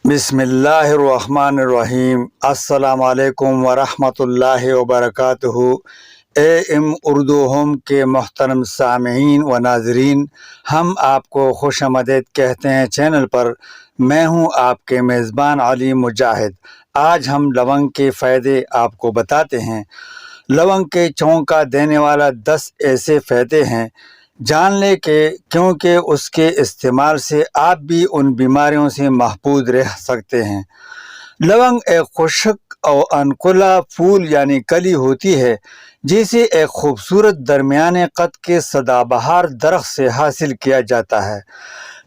بسم اللہ الرحمن الرحیم۔ السلام علیکم ورحمۃ اللہ وبرکاتہ۔ اے ایم اردو ہوم کے محترم سامعین و ناظرین، ہم آپ کو خوش آمدید کہتے ہیں چینل پر۔ میں ہوں آپ کے میزبان علی مجاہد۔ آج ہم لونگ کے فائدے آپ کو بتاتے ہیں۔ لونگ کے چونکا دینے والا 10 ایسے فائدے ہیں، جان لیں کہ کیونکہ اس کے استعمال سے آپ بھی ان بیماریوں سے محفوظ رہ سکتے ہیں۔ لونگ ایک خشک اور انکلا پھول یعنی کلی ہوتی ہے، جسے ایک خوبصورت درمیانے قد کے سدا بہار درخت سے حاصل کیا جاتا ہے۔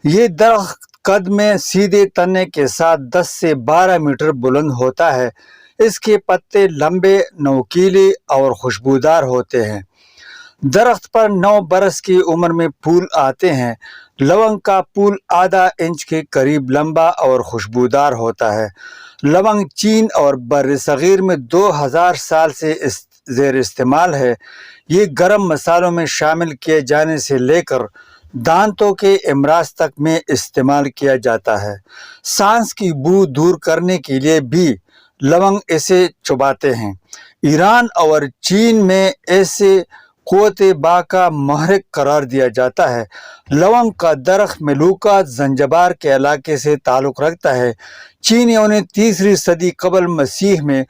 یہ درخت قد میں سیدھے تنے کے ساتھ 10 سے 12 میٹر بلند ہوتا ہے۔ اس کے پتے لمبے، نوکیلے اور خوشبودار ہوتے ہیں۔ درخت پر 9 برس کی عمر میں پھول آتے ہیں۔ لونگ کا پھول آدھا انچ کے قریب لمبا اور خوشبودار ہوتا ہے۔ لونگ چین اور بر صغیر میں 2000 سال سے زیر استعمال ہے۔ یہ گرم مسالوں میں شامل کیے جانے سے لے کر دانتوں کے امراض تک میں استعمال کیا جاتا ہے۔ سانس کی بو دور کرنے کے لیے بھی لونگ اسے چباتے ہیں۔ ایران اور چین میں ایسے قوت با کا محرک قرار دیا جاتا ہے۔ لونگ کا درخت ملوکا زنجبار کے علاقے سے تعلق رکھتا ہے۔ چینیوں نے 3 صدی قبل مسیح میں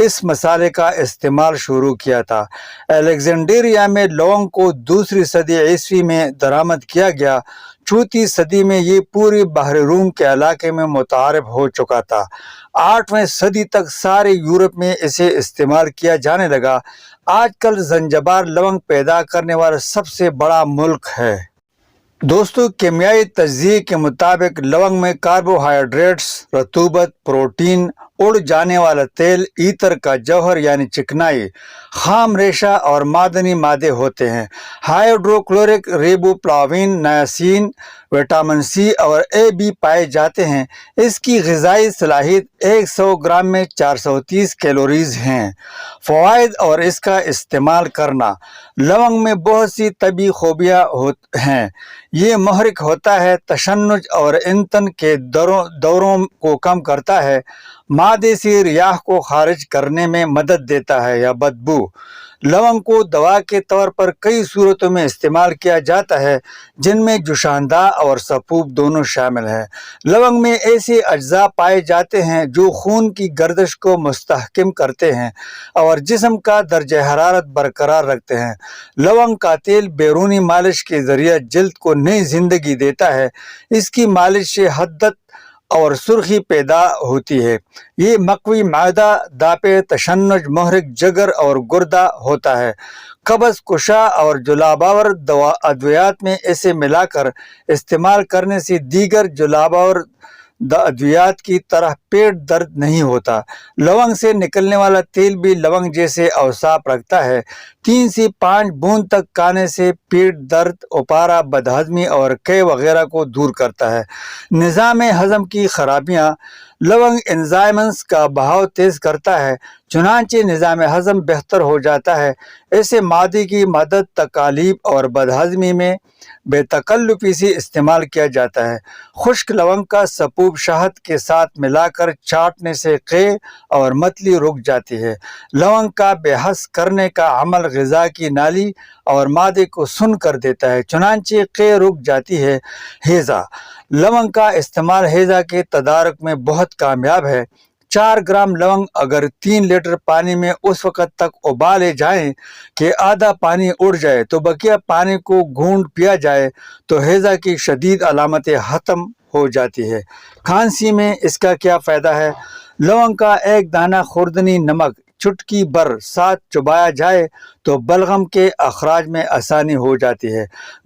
اس مسالے کا استعمال شروع کیا تھا۔ الیگزینڈریا میں لونگ کو 2 صدی عیسوی میں درآمد کیا گیا۔ 4 صدی میں یہ پورے بحر روم کے علاقے میں متعارف ہو چکا تھا۔ 8ویں صدی تک سارے یورپ میں اسے استعمال کیا جانے لگا۔ آج کل زنجبار لونگ پیدا کرنے والا سب سے بڑا ملک ہے۔ دوستو، کیمیائی تجزیے کے مطابق لونگ میں کاربوہائیڈریٹس، رطوبت، پروٹین، اڑ جانے والا تیل، ایتھر کا جوہر یعنی چکنائی، خام ریشہ اور معدنی مادے ہوتے ہیں۔ ہائیڈروکلورک، ریبوفلاوین، نایاسین، وٹامن سی اور اے بھی پائے جاتے ہیں۔ اس کی غذائی صلاحیت 100 گرام میں 430 کیلوریز ہیں۔ فوائد اور اس کا استعمال کرنا۔ لونگ میں بہت سی طبی خوبیاں ہیں۔ یہ محرک ہوتا ہے، تشنج اور انتن کے دوروں کو کم کرتا ہے، معدے سے ریاح کو خارج کرنے میں مدد دیتا ہے یا بدبو۔ لونگ کو دوا کے طور پر کئی صورتوں میں استعمال کیا جاتا ہے، جن میں جوشاندہ اور سفوف دونوں شامل ہیں۔ لونگ میں ایسے اجزاء پائے جاتے ہیں جو خون کی گردش کو مستحکم کرتے ہیں اور جسم کا درجہ حرارت برقرار رکھتے ہیں۔ لونگ کا تیل بیرونی مالش کے ذریعے جلد کو نئی زندگی دیتا ہے۔ اس کی مالش سے حدت اور سرخی پیدا ہوتی ہے۔ یہ مقوی معدہ، داپے، تشنج، محرک جگر اور گردہ ہوتا ہے۔ قبض کشا اور جلابآور ادویات میں اسے ملا کر استعمال کرنے سے دیگر جلابآور ادویات کی طرح پیٹ درد نہیں ہوتا۔ لونگ سے نکلنے والا تیل بھی لونگ جیسے اوصاف رکھتا ہے۔ 3 سے 5 بوند تک کھانے سے پیٹ درد، اپارہ، بدہضمی اور قے وغیرہ کو دور کرتا ہے۔ نظام ہضم کی خرابیاں۔ لونگ انزائمز کا بہاؤ تیز کرتا ہے، چنانچہ نظام ہضم بہتر ہو جاتا ہے۔ اسے معدے کی مدد، تکالیف اور بدہضمی میں بے تکلفی سے استعمال کیا جاتا ہے۔ خشک لونگ کا سفوف شہد کے ساتھ ملا کر چاٹنے سے قے اور متلی رک جاتی ہے۔ لونگ کا بے حس کرنے کا عمل غذا کی نالی اور معدے کو سن کر دیتا ہے، چنانچہ قے رک جاتی ہے۔ ہیضہ۔ لونگ کا استعمال ہیضہ کے تدارک میں بہت کامیاب ہے۔ 4 گرام لونگ اگر 3 لیٹر پانی میں اس وقت تک ابالے جائیں کہ آدھا پانی اڑ جائے تو بقیہ پانی کو گھونٹ پیا جائے تو ہیضہ کی شدید علامتیں ختم ہو جاتی ہے۔ کھانسی میں اس کا کیا فائدہ ہے؟ لونگ کا ایک دانہ خوردنی نمک چٹکی بھر ساتھ چبایا جائے تو بلغم کے اخراج میں آسانی ہو جاتی ہے،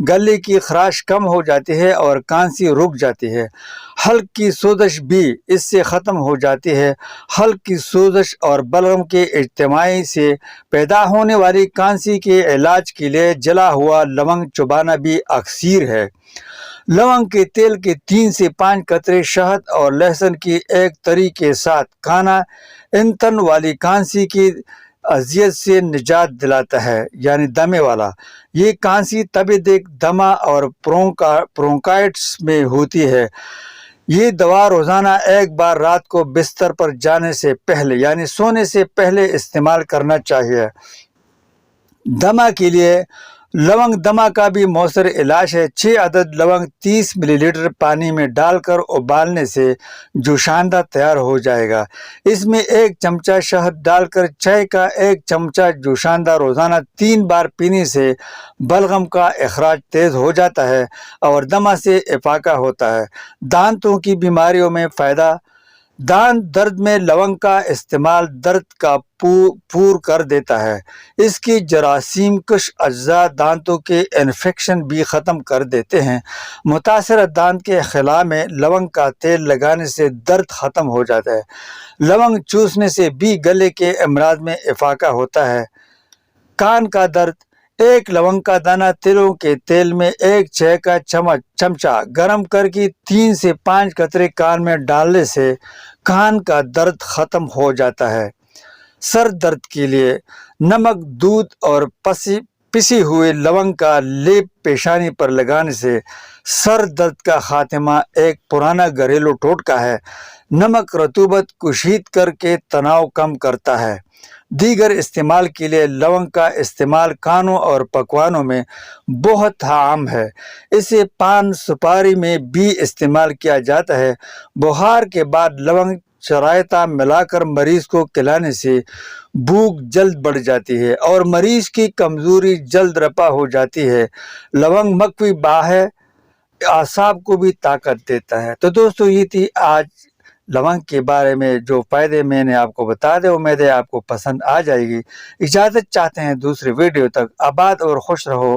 گلے کی خراش کم ہو جاتی ہے اور کھانسی رک جاتی ہے۔ حلق کی سوزش بھی اس سے ختم ہو جاتی ہے۔ حلق کی سوزش اور بلغم کے اجتماع سے پیدا ہونے والی کھانسی کے علاج کے لیے جلا ہوا لونگ چبانا بھی اکثیر ہے۔ لونگ کے تیل کے 3 سے 5 قطرے شہد اور لہسن کی ایک تری کے ساتھ کھانا انتن والی کھانسی کی اذیت سے نجات دلاتا ہے، یعنی دمے والا۔ یہ کھانسی طبع دما اور برونکائٹس میں ہوتی ہے۔ یہ دوا روزانہ ایک بار رات کو بستر پر جانے سے پہلے یعنی سونے سے پہلے استعمال کرنا چاہیے۔ دمہ کے لیے لونگ دمہ کا بھی مؤثر علاج ہے۔ 6 عدد لونگ 30 ملی لیٹر پانی میں ڈال کر ابالنے سے جوشاندہ تیار ہو جائے گا۔ اس میں 1 چمچہ شہد ڈال کر چائے کا 1 چمچہ جوشاندہ روزانہ 3 بار پینے سے بلغم کا اخراج تیز ہو جاتا ہے اور دمہ سے افاقہ ہوتا ہے۔ دانتوں کی بیماریوں میں فائدہ۔ دانت درد میں لونگ کا استعمال درد کا پور کر دیتا ہے۔ اس کی جراثیم کش اجزاء دانتوں کے انفیکشن بھی ختم کر دیتے ہیں۔ متاثرہ دانت کے خلا میں لونگ کا تیل لگانے سے درد ختم ہو جاتا ہے۔ لونگ چوسنے سے بھی گلے کے امراض میں افاقہ ہوتا ہے۔ کان کا درد۔ 1 لونگ کا دانہ تلوں کے تیل میں 1 چائے کا چمچہ گرم کر کے 3 سے 5 قطرے کان میں ڈالنے سے کان کا درد ختم ہو جاتا ہے۔ سر درد کے لیے نمک، دودھ اور پسی ہوئے لونگ کا لیپ پیشانی پر لگانے سے سر درد کا خاتمہ ایک پرانا گھریلو ٹوٹکا ہے۔ نمک رطوبت کشید کر کے تناؤ کم کرتا ہے۔ دیگر استعمال کے لیے لونگ کا استعمال کھانوں اور پکوانوں میں بہت عام ہے۔ اسے پان سپاری میں بھی استعمال کیا جاتا ہے۔ بخار کے بعد لونگ شرائطہ ملا کر مریض کو کھلانے سے بھوک جلد بڑھ جاتی ہے اور مریض کی کمزوری جلد رفع ہو جاتی ہے۔ لونگ مقوی ہے، اعصاب کو بھی طاقت دیتا ہے۔ تو دوستو یہ تھی آج لونگ کے بارے میں جو فائدے میں نے آپ کو بتا دے۔ امید ہے آپ کو پسند آ جائے گی۔ اجازت چاہتے ہیں دوسرے ویڈیو تک۔ آباد اور خوش رہو۔